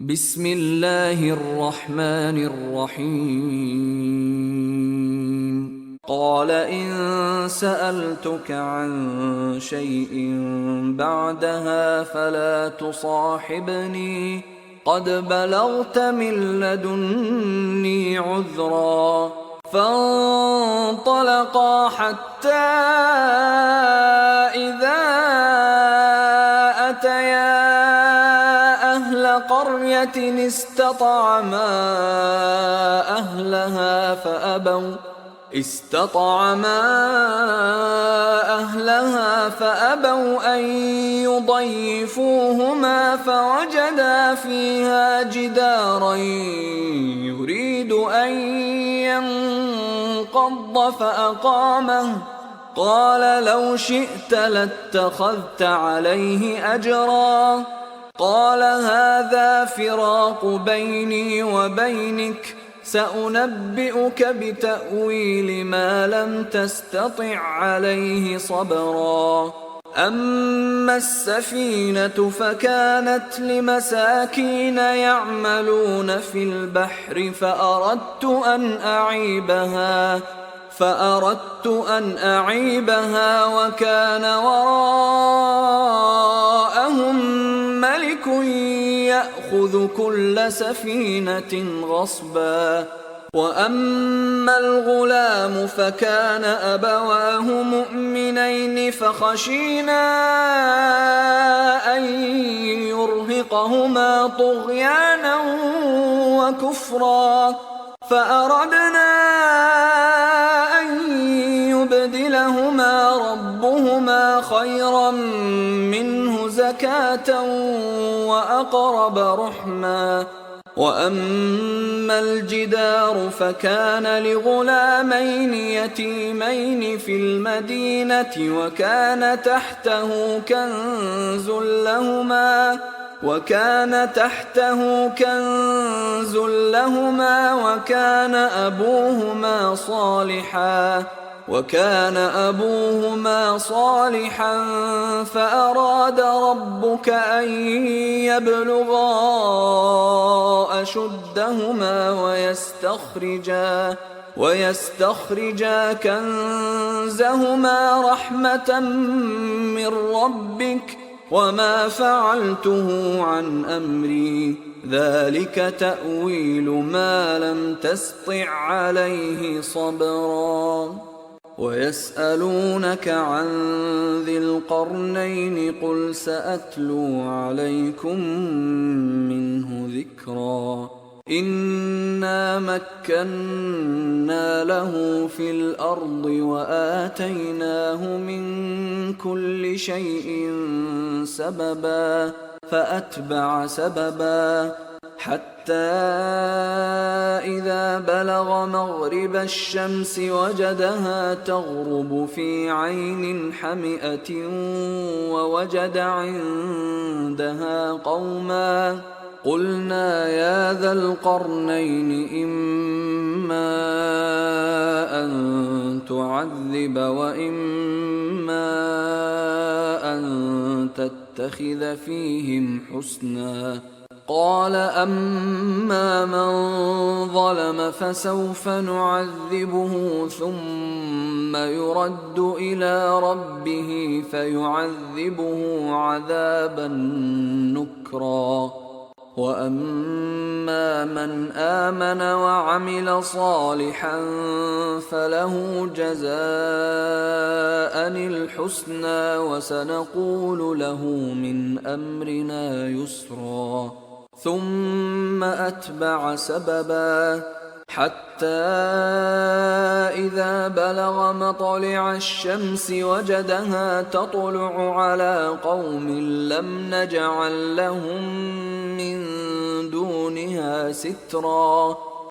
بسم الله الرحمن الرحيم. قال إن سألتك عن شيء بعدها فلا تصاحبني قد بلغت من لدني عذرا. فانطلقا حتى إذا أتيا أهل قرية استطعما أهلها فأبوا أن يضيفوهما فوجدا فيها جدارا يريد أن ينقض فأقامه. قال لو شئت لاتخذت عليه أجرا. قال هذا فراق بيني وبينك سأنبئك بتأويل ما لم تستطع عليه صبرا. أما السفينة فكانت لمساكين يعملون في البحر فأردت أن أعيبها وكان وراءهم ملك يأخذ كل سفينة غصبا. وأما الغلام فكان أبواه مؤمنين فخشينا أن يرهقهما طغيانا وكفرا فأردنا أن يبدلهما ربهما خيرا منه زكاة وأقرب رحما. وأما الجدار فكان لغلامين يتيمين في المدينة وكان تحته كنز لهما وكان أبوهما صالحا فأراد ربك أن يبلغا أشدهما ويستخرجا كنزهما رحمة من ربك وما فعلته عن أمري ذلك تأويل ما لم تسطع عليه صبرا. ويسألونك عن ذي القرنين قل سأتلو عليكم منه ذكرا. إنا مكنا له في الأرض وآتيناه من كل شيء سببا فأتبع سببا حتى إذا بلغ مغرب الشمس وجدها تغرب في عين حمئة ووجد عندها قوما. قلنا يا ذا القرنين إما أن تعذب وإما أن تتخذ فيهم حسنا. قال أما من ظلم فسوف نعذبه ثم يرد إلى ربه فيعذبه عذابا نكرا. وأما من آمن وعمل صالحا فله جزاء الحسنى وسنقول له من أمرنا يسرا. ثم أتبع سببا حتى إذا بلغ مطلع الشمس وجدها تطلع على قوم لم نجعل لهم من دونها سترا.